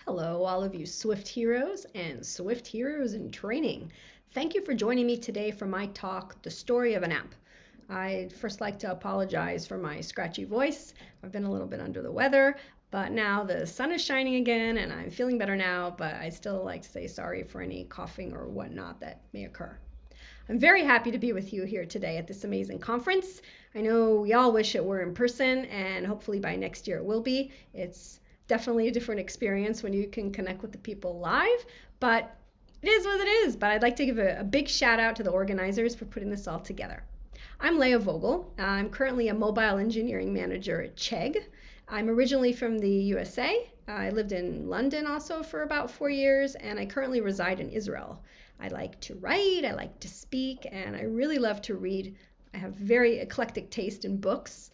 Hello, all of you Swift heroes and Swift heroes in training. Thank you for joining me today for my talk, The Story of an App. I'd first like to apologize for my scratchy voice. I've been a little bit under the weather, but now the sun is shining again and I'm feeling better now, but I still like to say sorry for any coughing or whatnot that may occur. I'm very happy to be with you here today at this amazing conference. I know we all wish it were in person, and hopefully by next year it will be. It's definitely a different experience when you can connect with the people live, but it is what it is. But I'd like to give a big shout out to the organizers for putting this all together. I'm Leah Vogel. I'm currently a mobile engineering manager at Chegg. I'm originally from the USA. I lived in London also for about 4 years, and I currently reside in Israel. I like to write, I like to speak, and I really love to read. I have very eclectic taste in books.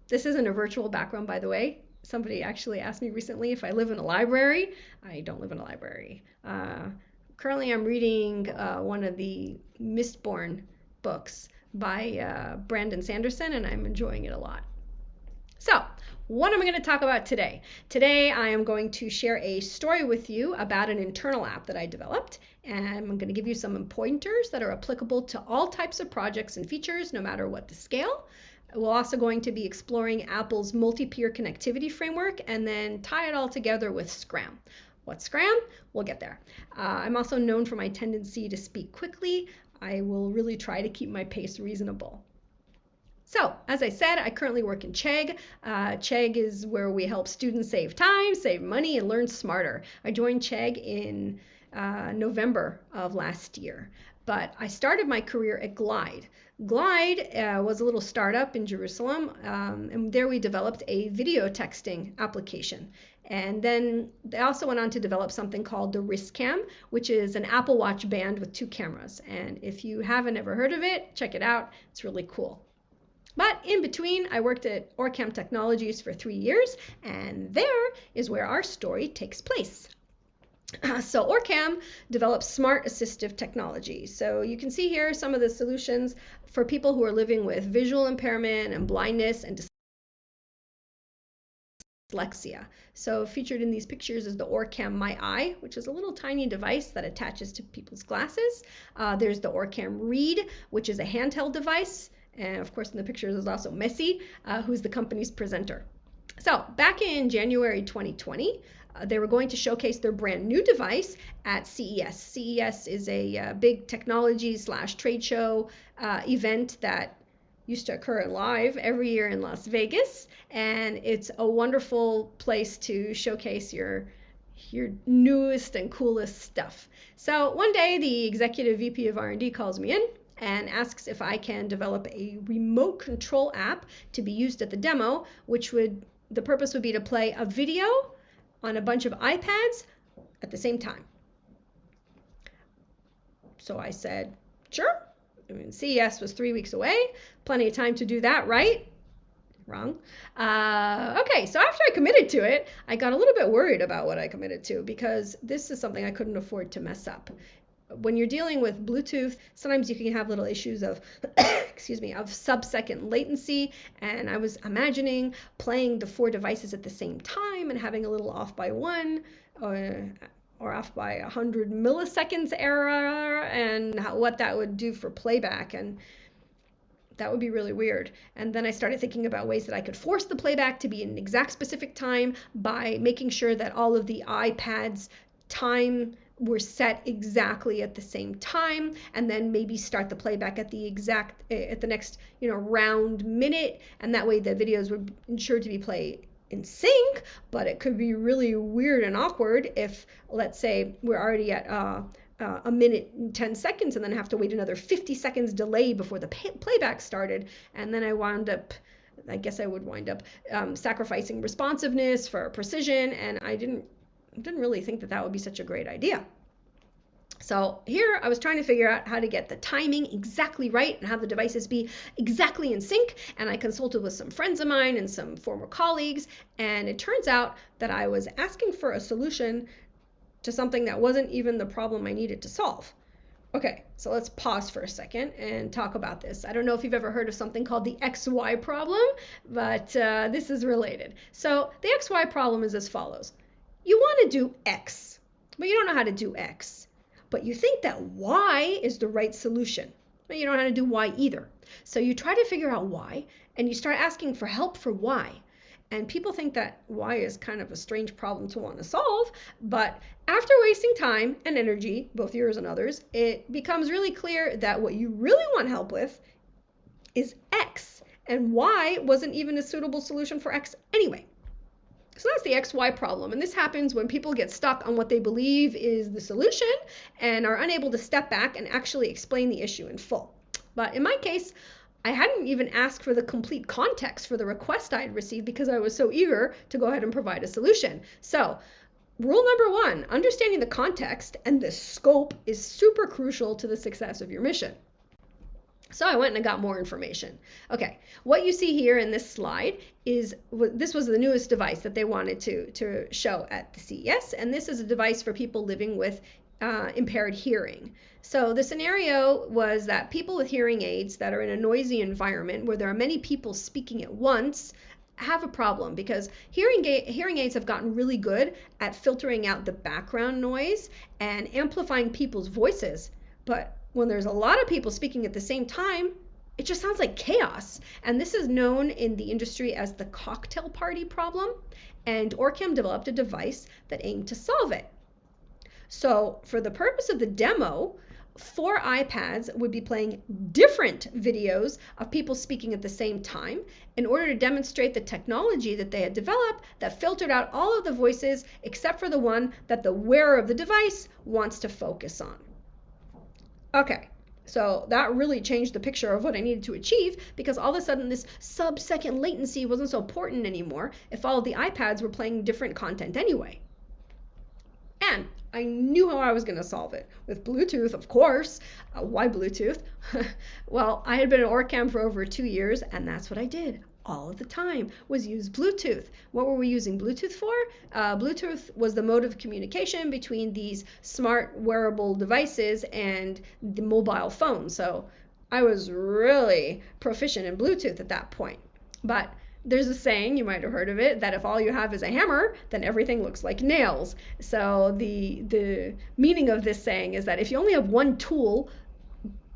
This isn't a virtual background, by the way. Somebody actually asked me recently if I live in a library. I don't live in a library. Currently, I'm reading one of the Mistborn books by Brandon Sanderson, and I'm enjoying it a lot. So, what am I going to talk about today? Today, I am going to share a story with you about an internal app that I developed, and I'm going to give you some pointers that are applicable to all types of projects and features, no matter what the scale. We're also going to be exploring Apple's Multipeer Connectivity framework and then tie it all together with SCRAM. What's SCRAM? We'll get there. I'm also known for my tendency to speak quickly. I will really try to keep my pace reasonable. So, as I said, I currently work in Chegg. Chegg is where we help students save time, save money, and learn smarter. I joined Chegg in November of last year, but I started my career at Glide. Glide was a little startup in Jerusalem, and there we developed a video texting application. And then they also went on to develop something called the wristcam, which is an Apple Watch band with 2 cameras. And if you haven't ever heard of it, check it out. It's really cool. But in between, I worked at Orcam Technologies for 3 years, and there is where our story takes place. So Orcam develops smart assistive technology. So you can see here some of the solutions for people who are living with visual impairment and blindness and dyslexia. So featured in these pictures is the Orcam My Eye, which is a little tiny device that attaches to people's glasses. There's the Orcam Read, which is a handheld device. And of course, in the pictures is also Messi, who's the company's presenter. So back in January 2020, they were going to showcase their brand new device at CES. CES is a big technology/trade show event that used to occur live every year in Las Vegas, and it's a wonderful place to showcase your newest and coolest stuff. So one day, the executive VP of R&D calls me in and asks if I can develop a remote control app to be used at the demo, the purpose would be to play a video on a bunch of iPads at the same time. So I said, sure. I mean, CES was 3 weeks away. Plenty of time to do that, right? Wrong. Okay, so after I committed to it, I got a little bit worried about what I committed to because this is something I couldn't afford to mess up. When you're dealing with Bluetooth, sometimes you can have little issues of, of sub-second latency. And I was imagining playing the 4 devices at the same time and having a little off by 1 or off by 100 milliseconds error, and what that would do for playback. And that would be really weird. And then I started thinking about ways that I could force the playback to be an exact specific time by making sure that all of the iPads time were set exactly at the same time, and then maybe start the playback at the next round minute, and that way the videos would ensure to be played in sync. But it could be really weird and awkward if, let's say, we're already at a minute and 10 seconds and then have to wait another 50 seconds delay before the playback started, and then I would wind up sacrificing responsiveness for precision, and I didn't really think that would be such a great idea. So here I was trying to figure out how to get the timing exactly right and have the devices be exactly in sync, and I consulted with some friends of mine and some former colleagues, and it turns out that I was asking for a solution to something that wasn't even the problem I needed to solve. Okay, so let's pause for a second and talk about this. I don't know if you've ever heard of something called the XY problem, but this is related. So the XY problem is as follows. You want to do X, but you don't know how to do X. But you think that Y is the right solution, but you don't know how to do Y either. So you try to figure out Y, and you start asking for help for Y. And people think that Y is kind of a strange problem to want to solve, but after wasting time and energy, both yours and others, it becomes really clear that what you really want help with is X, and Y wasn't even a suitable solution for X anyway. So that's the XY problem. And this happens when people get stuck on what they believe is the solution and are unable to step back and actually explain the issue in full. But in my case, I hadn't even asked for the complete context for the request I had received because I was so eager to go ahead and provide a solution. So rule number one, understanding the context and the scope is super crucial to the success of your mission. So I went and I got more information. Okay, what you see here in this slide is, this was the newest device that they wanted to show at the CES, and this is a device for people living with impaired hearing. So the scenario was that people with hearing aids that are in a noisy environment where there are many people speaking at once have a problem, because hearing aids have gotten really good at filtering out the background noise and amplifying people's voices, but when there's a lot of people speaking at the same time, it just sounds like chaos. And this is known in the industry as the cocktail party problem. And Orcam developed a device that aimed to solve it. So for the purpose of the demo, 4 iPads would be playing different videos of people speaking at the same time in order to demonstrate the technology that they had developed that filtered out all of the voices except for the one that the wearer of the device wants to focus on. Okay, so that really changed the picture of what I needed to achieve, because all of a sudden this sub-second latency wasn't so important anymore if all of the iPads were playing different content anyway. And I knew how I was going to solve it. With Bluetooth, of course. Why Bluetooth? Well, I had been at Orcam for over 2 years, and that's what I did all of the time, was use Bluetooth. What were we using Bluetooth for? Bluetooth was the mode of communication between these smart wearable devices and the mobile phone. So I was really proficient in Bluetooth at that point. But there's a saying, you might have heard of it, that if all you have is a hammer, then everything looks like nails. So the meaning of this saying is that if you only have one tool,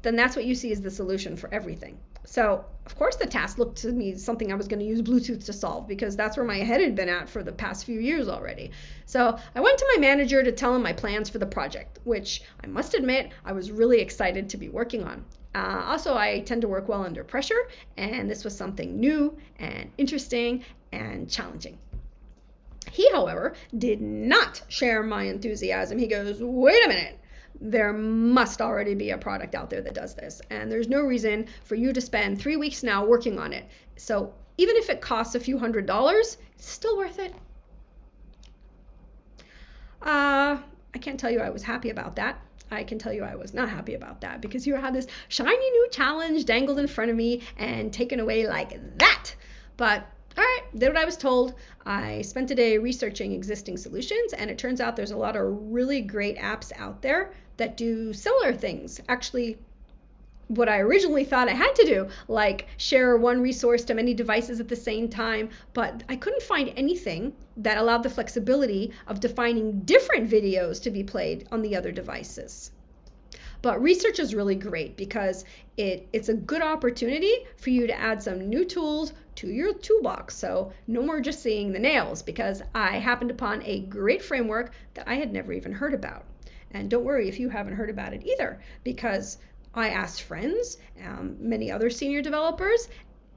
then that's what you see as the solution for everything. So, of course, the task looked to me something I was going to use Bluetooth to solve, because that's where my head had been at for the past few years already. So I went to my manager to tell him my plans for the project, which I must admit I was really excited to be working on. Also, I tend to work well under pressure, and this was something new and interesting and challenging. He, however, did not share my enthusiasm. He goes, "Wait a minute. There must already be a product out there that does this, and there's no reason for you to spend 3 weeks now working on it. So even if it costs a few $100s, it's still worth it." I can't tell you I was happy about that. I can tell you I was not happy about that, because you had this shiny new challenge dangled in front of me and taken away like that. But all right, did what I was told. I spent a day researching existing solutions, and it turns out there's a lot of really great apps out there that do similar things. Actually, what I originally thought I had to do, like share one resource to many devices at the same time, but I couldn't find anything that allowed the flexibility of defining different videos to be played on the other devices. But research is really great, because it's a good opportunity for you to add some new tools to your toolbox. So no more just seeing the nails, because I happened upon a great framework that I had never even heard about. And don't worry if you haven't heard about it either, because I asked friends, many other senior developers,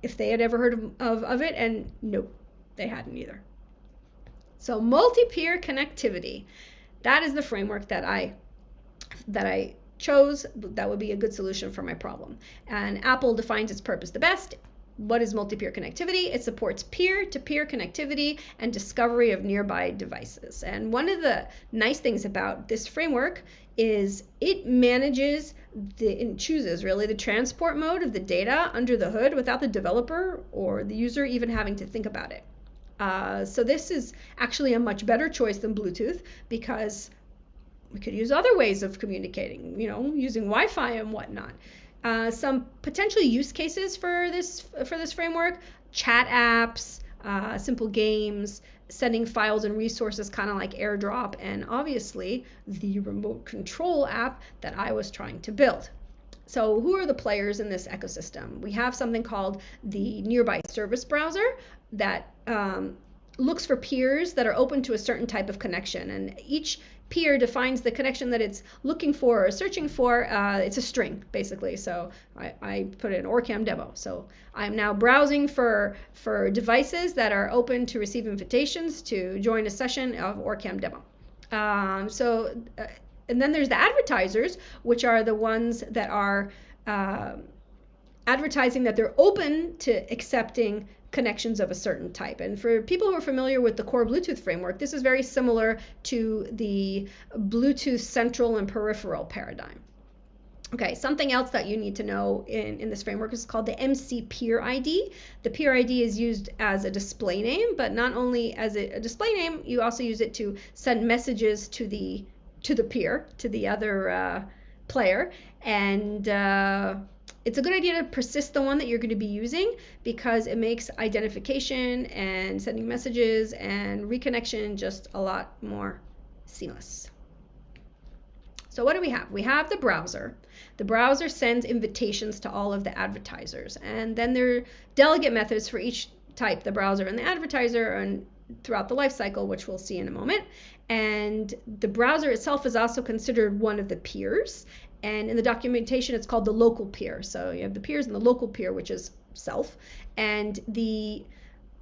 if they had ever heard of it, and nope, they hadn't either. So Multipeer Connectivity, that is the framework that I chose that would be a good solution for my problem. And Apple defines its purpose the best. What is multi-peer connectivity? It supports peer-to-peer connectivity and discovery of nearby devices. And one of the nice things about this framework is it manages and chooses really the transport mode of the data under the hood without the developer or the user even having to think about it. So this is actually a much better choice than Bluetooth, because we could use other ways of communicating, using Wi-Fi and whatnot. Some potential use cases for this framework: chat apps, simple games, sending files and resources, kind of like AirDrop, and obviously the remote control app that I was trying to build. So who are the players in this ecosystem? We have something called the Nearby Service Browser that looks for peers that are open to a certain type of connection, and each peer defines the connection that it's looking for or searching for. It's a string, basically. So I put it in Orcam demo. So I'm now browsing for devices that are open to receive invitations to join a session of Orcam demo. And then there's the advertisers, which are the ones that are advertising that they're open to accepting connections of a certain type. And for people who are familiar with the core Bluetooth framework, this is very similar to the Bluetooth central and peripheral paradigm. Okay, something else that you need to know in this framework is called the MC peer ID. The peer ID is used as a display name, but not only as a display name, you also use it to send messages to the peer, to the other player. And it's a good idea to persist the one that you're going to be using, because it makes identification and sending messages and reconnection just a lot more seamless. So what do we have? We have the browser. The browser sends invitations to all of the advertisers, and then there are delegate methods for each type, the browser and the advertiser, and throughout the life cycle, which we'll see in a moment. And the browser itself is also considered one of the peers. And in the documentation, it's called the local peer. So you have the peers and the local peer, which is self. And the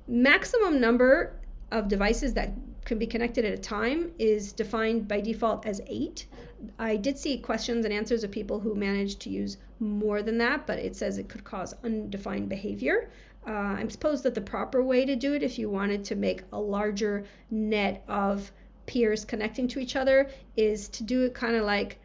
maximum number of devices that can be connected at a time is defined by default as 8. I did see questions and answers of people who managed to use more than that, but it says it could cause undefined behavior. I'm supposed that the proper way to do it, if you wanted to make a larger net of peers connecting to each other, is to do it kind of like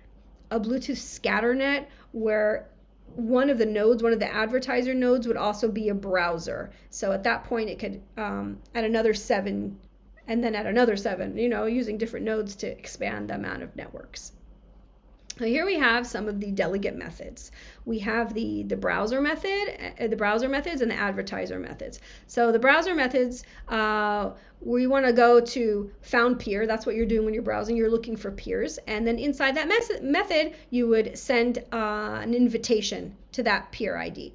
a Bluetooth scatter net, where one of the nodes, one of the advertiser nodes, would also be a browser. So at that point, it could add another 7, and then add another 7, using different nodes to expand the amount of networks. Now here we have some of the delegate methods. We have the browser method, the browser methods, and the advertiser methods. So the browser methods, where you want to go to found peer, that's what you're doing when you're browsing, you're looking for peers, and then inside that method, you would send an invitation to that peer ID.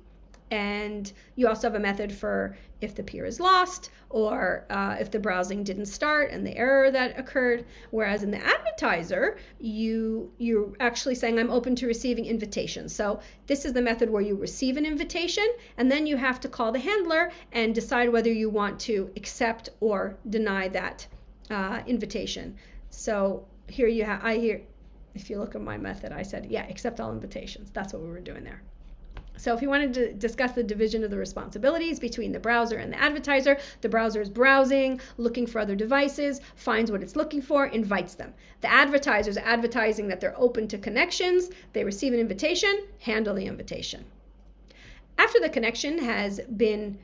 And you also have a method for if the peer is lost, or if the browsing didn't start and the error that occurred. Whereas in the advertiser, you're actually saying, I'm open to receiving invitations. So this is the method where you receive an invitation, and then you have to call the handler and decide whether you want to accept or deny that invitation. So here you have, if you look at my method, I said, yeah, accept all invitations. That's what we were doing there. So if you wanted to discuss the division of the responsibilities between the browser and the advertiser, the browser is browsing, looking for other devices, finds what it's looking for, invites them. The advertiser is advertising that they're open to connections. They receive an invitation, handle the invitation. After the connection has been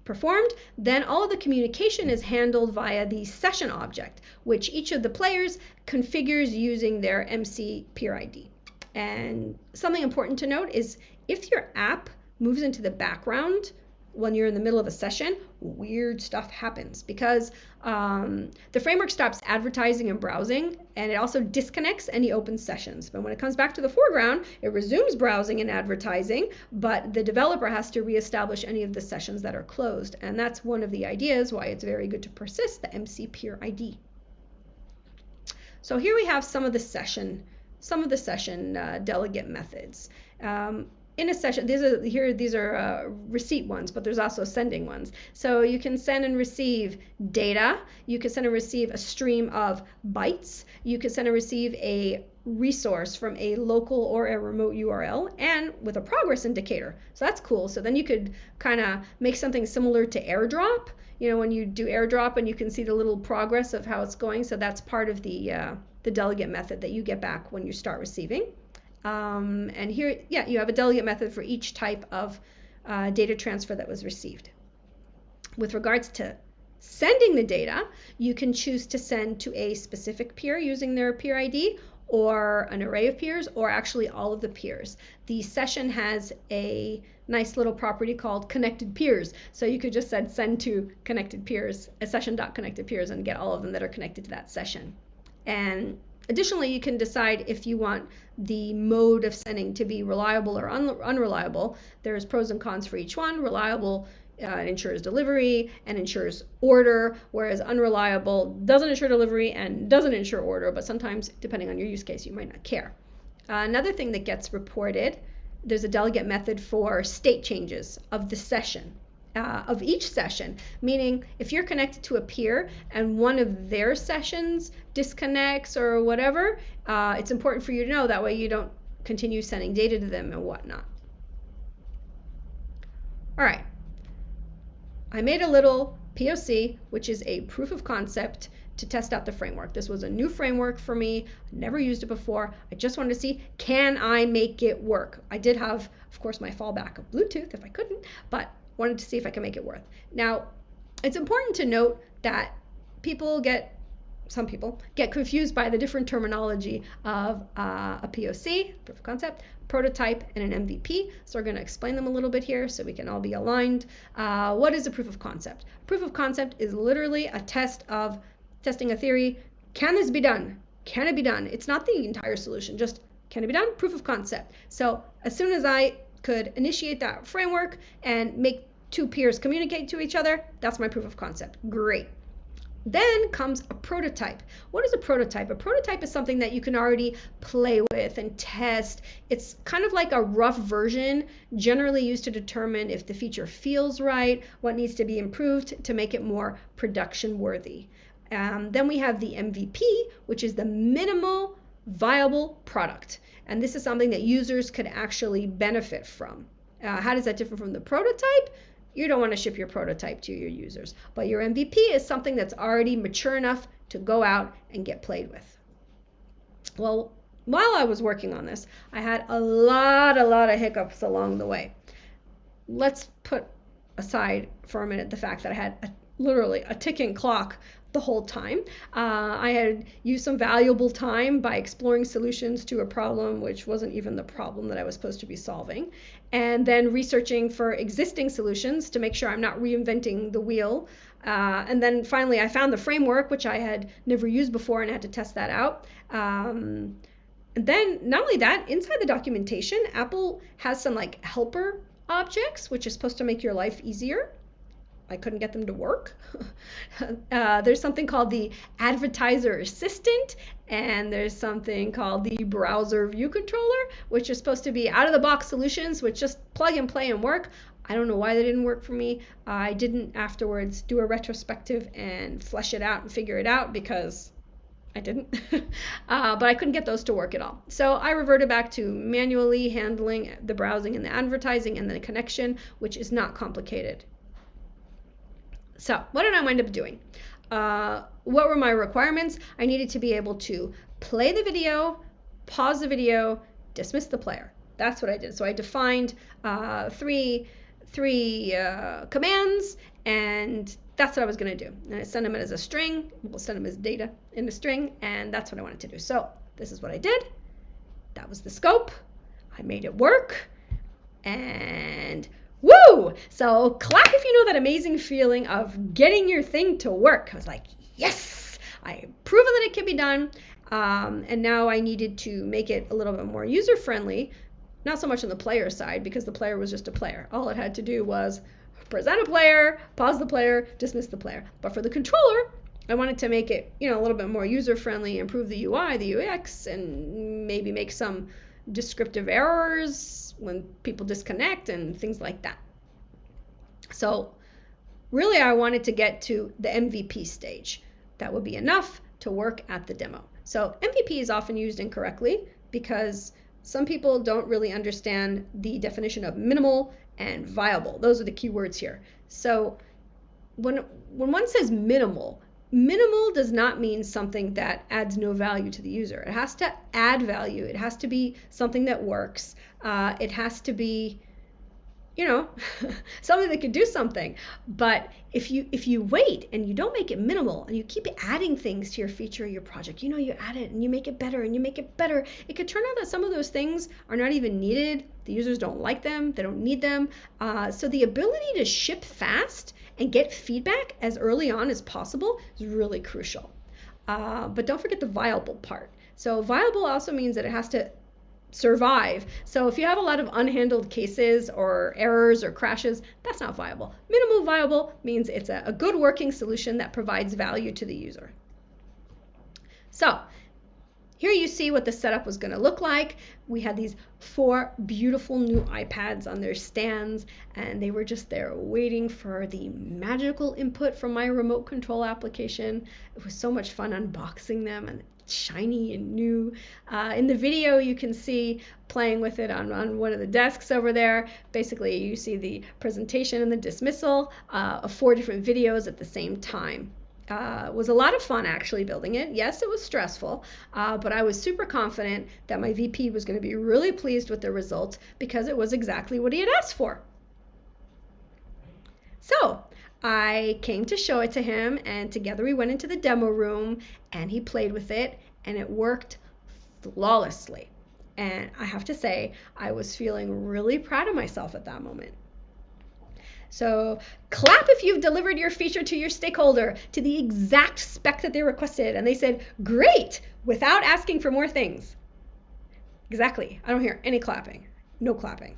performed, then all of the communication is handled via the session object, which each of the players configures using their MC peer ID. And something important to note is if your app moves into the background when you're in the middle of a session, weird stuff happens, because the framework stops advertising and browsing, and it also disconnects any open sessions. But when it comes back to the foreground, it resumes browsing and advertising, but the developer has to reestablish any of the sessions that are closed. And that's one of the ideas why it's very good to persist the MC peer ID. So here we have some of the session delegate methods. In a session, these are receipt ones, but there's also sending ones. So you can send and receive data. You can send and receive a stream of bytes. You can send and receive a resource from a local or a remote URL, and with a progress indicator. So that's cool. So then you could kind of make something similar to AirDrop. When you do AirDrop, and you can see the little progress of how it's going. So that's part of the delegate method that you get back when you start receiving. And here, you have a delegate method for each type of data transfer that was received. With regards to sending the data, you can choose to send to a specific peer using their peer ID, or an array of peers, or actually all of the peers. The session has a nice little property called connected peers. So you could just send to connected peers, a session.connected peers, and get all of them that are connected to that session. And additionally, you can decide if you want the mode of sending to be reliable or unreliable. There's pros and cons for each one. Reliable ensures delivery and ensures order, whereas unreliable doesn't ensure delivery and doesn't ensure order, but sometimes, depending on your use case, you might not care. Another thing that gets reported, there's a delegate method for state changes of the session, of each session, meaning if you're connected to a peer and one of their sessions disconnects or whatever, it's important for you to know, that way you don't continue sending data to them and whatnot. All right. I made a little POC, which is a proof of concept to test out the framework. This was a new framework for me. I never used it before. I just wanted to see, can I make it work? I did have, of course, my fallback of Bluetooth if I couldn't, but wanted to see if I can make it work. Now, it's important to note that some people get confused by the different terminology of a POC, proof of concept, prototype, and an MVP. So we're going to explain them a little bit here so we can all be aligned. What is a proof of concept? Proof of concept is literally a testing a theory. Can this be done? Can it be done? It's not the entire solution, just can it be done? Proof of concept. So as soon as I could initiate that framework and make two peers communicate to each other, that's my proof of concept. Great. Then comes a prototype. What is a prototype? A prototype is something that you can already play with and test. It's kind of like a rough version, generally used to determine if the feature feels right, what needs to be improved to make it more production worthy. Then we have the MVP, which is the minimal viable product. And this is something that users could actually benefit from. How does that differ from the prototype? You don't want to ship your prototype to your users, but your MVP is something that's already mature enough to go out and get played with. Well, while I was working on this, I had a lot of hiccups along the way. Let's put aside for a minute the fact that I had literally a ticking clock the whole time. I had used some valuable time by exploring solutions to a problem which wasn't even the problem that I was supposed to be solving, and then researching for existing solutions to make sure I'm not reinventing the wheel. And then finally I found the framework, which I had never used before, and I had to test that out. And then not only that, inside the documentation, Apple has some like helper objects, which is supposed to make your life easier. I couldn't get them to work. There's something called the advertiser assistant, and there's something called the browser view controller, which is supposed to be out-of-the-box solutions, which just plug and play and work. I don't know why they didn't work for me. I didn't afterwards do a retrospective and flesh it out and figure it out because I didn't. But I couldn't get those to work at all. So I reverted back to manually handling the browsing and the advertising and the connection, which is not complicated. So what did I wind up doing? What were my requirements? I needed to be able to play the video, pause the video, dismiss the player. That's what I did. So I defined three commands, and that's what I was going to do. And I sent them as a string. We'll send them as data in a string, and that's what I wanted to do. So this is what I did. That was the scope. I made it work, and woo! So clap if you know that amazing feeling of getting your thing to work. I was like, yes, I proven that it can be done. And now I needed to make it a little bit more user-friendly, not so much on the player side, because the player was just a player. All it had to do was present a player, pause the player, dismiss the player. But for the controller, I wanted to make it, a little bit more user-friendly, improve the UI, the UX, and maybe make some descriptive errors when people disconnect and things like that. So really I wanted to get to the MVP stage. That would be enough to work at the demo. So MVP is often used incorrectly because some people don't really understand the definition of minimal and viable. Those are the key words here. So when one says minimal does not mean something that adds no value to the user. It has to add value. It has to be something that works. It has to be something that could do something. But if you wait and you don't make it minimal and you keep adding things to your feature or your project, you add it and you make it better and you make it better, it could turn out that some of those things are not even needed. The users don't like them, they don't need them. So the ability to ship fast and get feedback as early on as possible is really crucial. But don't forget the viable part. So viable also means that it has to survive. So if you have a lot of unhandled cases or errors or crashes, that's not viable. Minimal viable means it's a good working solution that provides value to the user. So here you see what the setup was going to look like. We had these 4 beautiful new iPads on their stands, and they were just there waiting for the magical input from my remote control application. It was so much fun unboxing them, and shiny and new. In the video, you can see playing with it on one of the desks over there. Basically, you see the presentation and the dismissal of 4 different videos at the same time. It was a lot of fun actually building it. Yes, it was stressful, but I was super confident that my VP was going to be really pleased with the results because it was exactly what he had asked for. So I came to show it to him, and together we went into the demo room and he played with it, and it worked flawlessly. And I have to say, I was feeling really proud of myself at that moment. So clap if you've delivered your feature to your stakeholder to the exact spec that they requested and they said, great, without asking for more things. Exactly. I don't hear any clapping. No clapping.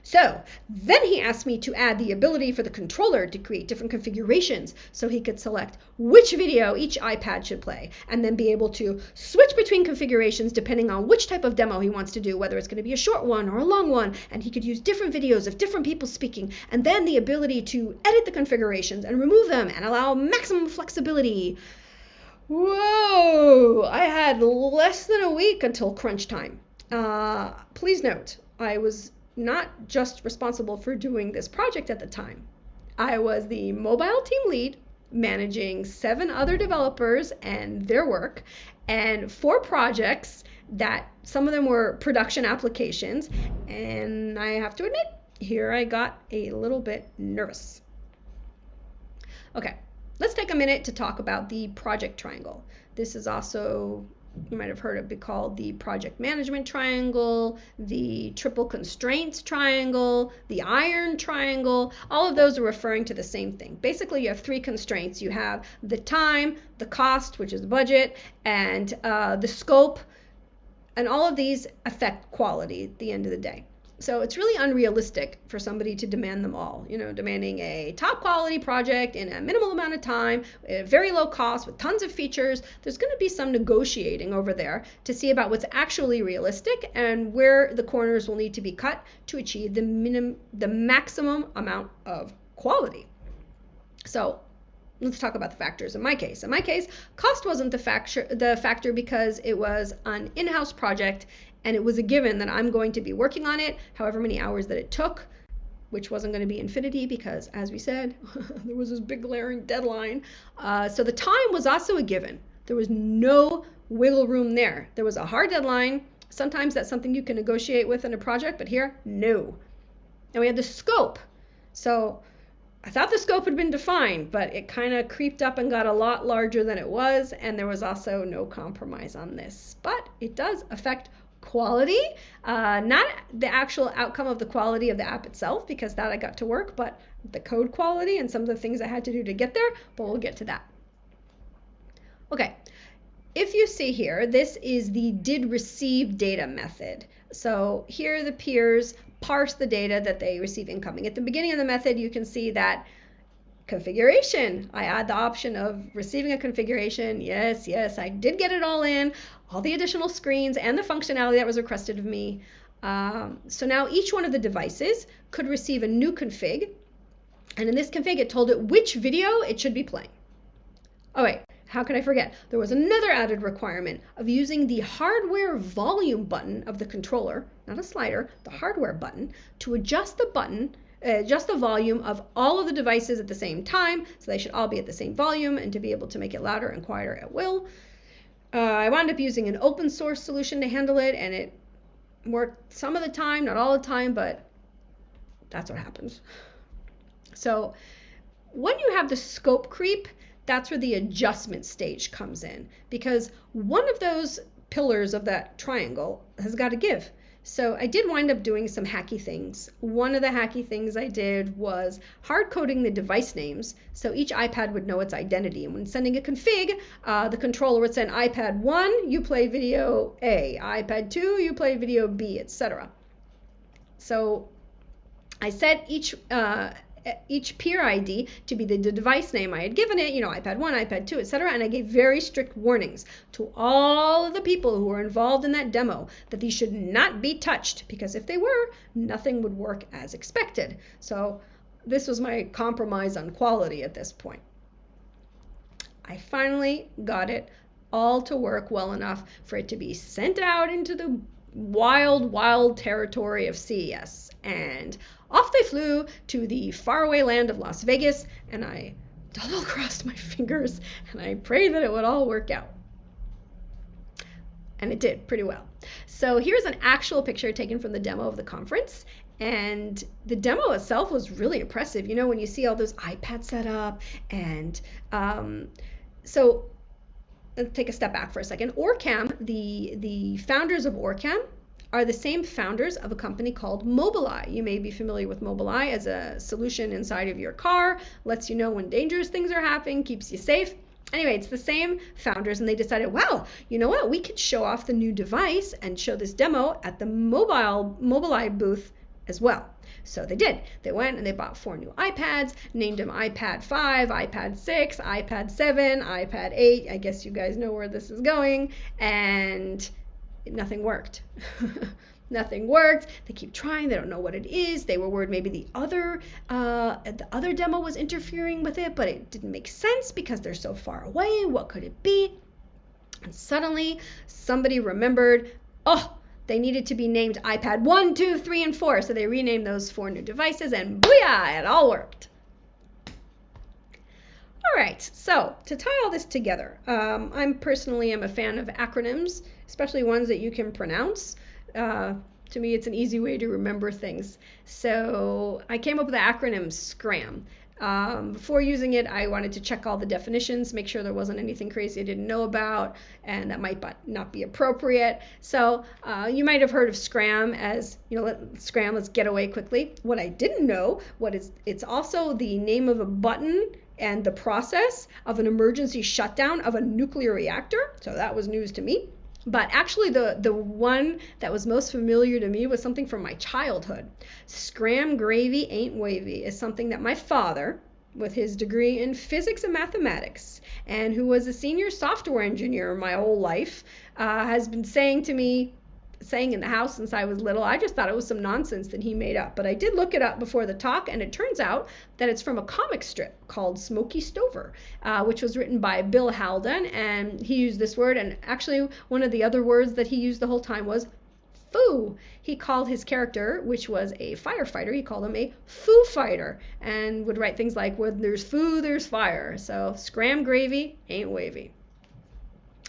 So then he asked me to add the ability for the controller to create different configurations so he could select which video each iPad should play and then be able to switch between configurations depending on which type of demo he wants to do, whether it's going to be a short one or a long one, and he could use different videos of different people speaking, and then the ability to edit the configurations and remove them and allow maximum flexibility. Whoa! I had less than a week until crunch time. Please note, I was not just responsible for doing this project at the time. I was the mobile team lead, managing 7 other developers and their work, and 4 projects that some of them were production applications. And I have to admit, here I got a little bit nervous. Okay, let's take a minute to talk about the project triangle. This is also, you might have heard it be called the project management triangle, the triple constraints triangle, the iron triangle. All of those are referring to the same thing. Basically, you have 3 constraints. You have the time, the cost, which is the budget, and the scope, and all of these affect quality at the end of the day. So it's really unrealistic for somebody to demand them all. Demanding a top quality project in a minimal amount of time, at a very low cost with tons of features. There's going to be some negotiating over there to see about what's actually realistic and where the corners will need to be cut to achieve the maximum amount of quality. So let's talk about the factors in my case. In my case, cost wasn't the factor because it was an in-house project, and it was a given that I'm going to be working on it however many hours that it took, which wasn't going to be infinity because, as we said, there was this big glaring deadline. So the time was also a given. There was no wiggle room there. There was a hard deadline. Sometimes that's something you can negotiate with in a project, but here, no. And we had the scope. So I thought the scope had been defined, but it kind of creeped up and got a lot larger than it was, and there was also no compromise on this. But it does affect quality, not the actual outcome of the quality of the app itself, because that I got to work, but the code quality and some of the things I had to do to get there, but we'll get to that. Okay, if you see here, this is the did receive data method. So here the peers parse the data that they receive incoming. At the beginning of the method, you can see that configuration. I add the option of receiving a configuration. Yes, I did get it all in, all the additional screens and the functionality that was requested of me. So now each one of the devices could receive a new config, and in this config it told it which video it should be playing. Oh wait, how could I forget? There was another added requirement of using the hardware volume button of the controller, not a slider, the hardware button, to adjust the volume of all of the devices at the same time, so they should all be at the same volume, and to be able to make it louder and quieter at will. I wound up using an open source solution to handle it, and it worked some of the time, not all the time, but that's what happens. So when you have the scope creep, that's where the adjustment stage comes in, because one of those pillars of that triangle has got to give. So I did wind up doing some hacky things. One of the hacky things I did was hard coding the device names so each iPad would know its identity. And when sending a config, the controller would send iPad 1, you play video A, iPad 2, you play video B, etc. So I set each peer ID to be the device name I had given it, iPad 1, iPad 2, etc. And I gave very strict warnings to all of the people who were involved in that demo that these should not be touched, because if they were, nothing would work as expected. So this was my compromise on quality at this point. I finally got it all to work well enough for it to be sent out into the wild, wild territory of CES. And off they flew to the faraway land of Las Vegas, and I double crossed my fingers and I prayed that it would all work out. And it did pretty well. So here's an actual picture taken from the demo of the conference. And the demo itself was really impressive. When you see all those iPads set up, and so let's take a step back for a second. Orcam, the founders of Orcam, are the same founders of a company called Mobileye. You may be familiar with Mobileye as a solution inside of your car, lets you know when dangerous things are happening, keeps you safe. Anyway, it's the same founders, and they decided, wow, you know what? We could show off the new device and show this demo at the Mobileye booth as well. So they did. They went and they bought 4 new iPads, named them iPad 5, iPad 6, iPad 7, iPad 8. I guess you guys know where this is going. And nothing worked. Nothing worked. They keep trying. They don't know what it is. They were worried maybe the other demo was interfering with it, but it didn't make sense because they're so far away. What could it be? And suddenly somebody remembered, oh, they needed to be named iPad 1, 2, 3, and 4. So they renamed those 4 new devices, and booyah, it all worked. All right, so to tie all this together, I personally am a fan of acronyms, especially ones that you can pronounce. To me, it's an easy way to remember things. So I came up with the acronym SCRAM. Before using it, I wanted to check all the definitions, make sure there wasn't anything crazy I didn't know about, and that might not be appropriate. So you might have heard of SCRAM as, SCRAM, let's get away quickly. What I didn't know, it's also the name of a button and the process of an emergency shutdown of a nuclear reactor. So that was news to me. But actually the one that was most familiar to me was something from my childhood. Scram gravy ain't wavy is something that my father, with his degree in physics and mathematics, and who was a senior software engineer my whole life, has been saying in the house since I was little. I just thought it was some nonsense that he made up, but I did look it up before the talk, and it turns out that it's from a comic strip called Smokey Stover, which was written by Bill Haldane, and he used this word, and actually one of the other words that he used the whole time was foo. He called his character, which was a firefighter, he called him a foo fighter, and would write things like, when there's foo, there's fire. So scram gravy ain't wavy.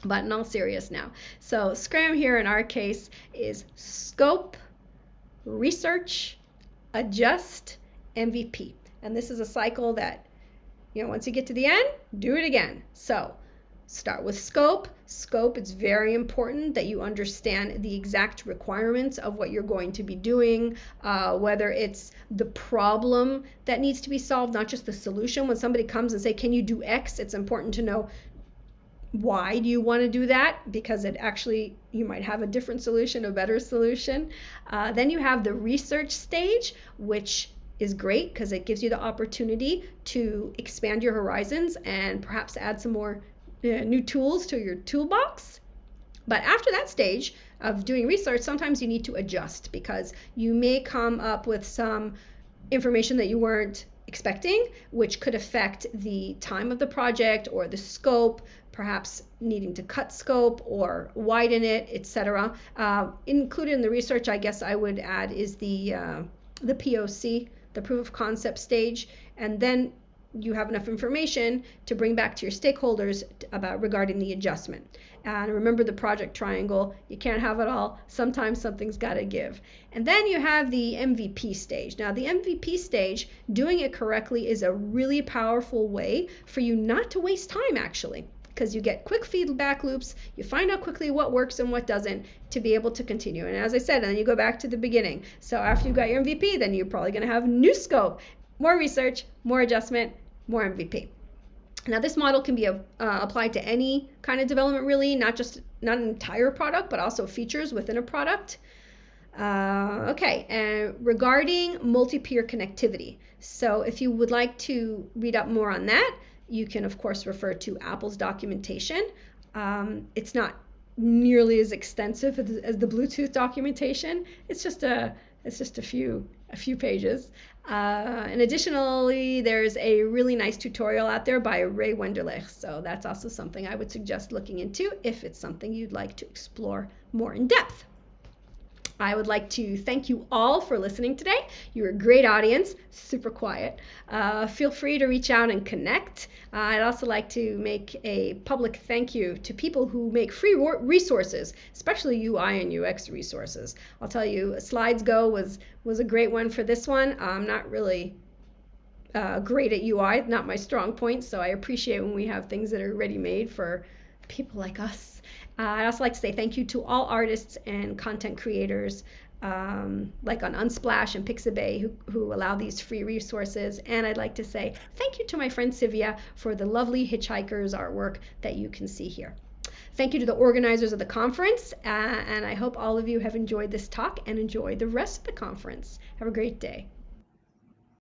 But in all seriousness now. So SCRAM here in our case is scope, research, adjust, MVP. And this is a cycle that, once you get to the end, do it again. So start with scope. Scope, it's very important that you understand the exact requirements of what you're going to be doing, whether it's the problem that needs to be solved, not just the solution. When somebody comes and say, can you do X? It's important to know, why do you want to do that? Because you might have a different solution, a better solution. Then you have the research stage, which is great because it gives you the opportunity to expand your horizons and perhaps add some more new tools to your toolbox. But after that stage of doing research, sometimes you need to adjust because you may come up with some information that you weren't expecting, which could affect the time of the project or the scope, perhaps needing to cut scope or widen it, etc. Included in the research, I guess I would add, is the POC, the proof of concept stage, and then you have enough information to bring back to your stakeholders regarding the adjustment. And remember the project triangle. You can't have it all. Sometimes something's got to give. And then you have the MVP stage. Now, the MVP stage, doing it correctly is a really powerful way for you not to waste time, actually, because you get quick feedback loops. You find out quickly what works and what doesn't to be able to continue. And as I said, and then you go back to the beginning. So after you've got your MVP, then you're probably going to have new scope, more research, more adjustment, more MVP. Now, this model can be applied to any kind of development, really, not an entire product, but also features within a product. Okay, and regarding multi-peer connectivity. So if you would like to read up more on that, you can, of course, refer to Apple's documentation. It's not nearly as extensive as the Bluetooth documentation. It's just a few pages. And additionally, there's a really nice tutorial out there by Ray Wenderlich. So that's also something I would suggest looking into if it's something you'd like to explore more in depth. I would like to thank you all for listening today. You're a great audience, super quiet. Feel free to reach out and connect. I'd also like to make a public thank you to people who make free resources, especially UI and UX resources. I'll tell you, SlidesGo was a great one for this one. I'm not really great at UI, not my strong point, so I appreciate when we have things that are ready-made for people like us. I'd also like to say thank you to all artists and content creators like on Unsplash and Pixabay who allow these free resources. And I'd like to say thank you to my friend Sylvia for the lovely Hitchhikers artwork that you can see here. Thank you to the organizers of the conference, and I hope all of you have enjoyed this talk and enjoy the rest of the conference. Have a great day.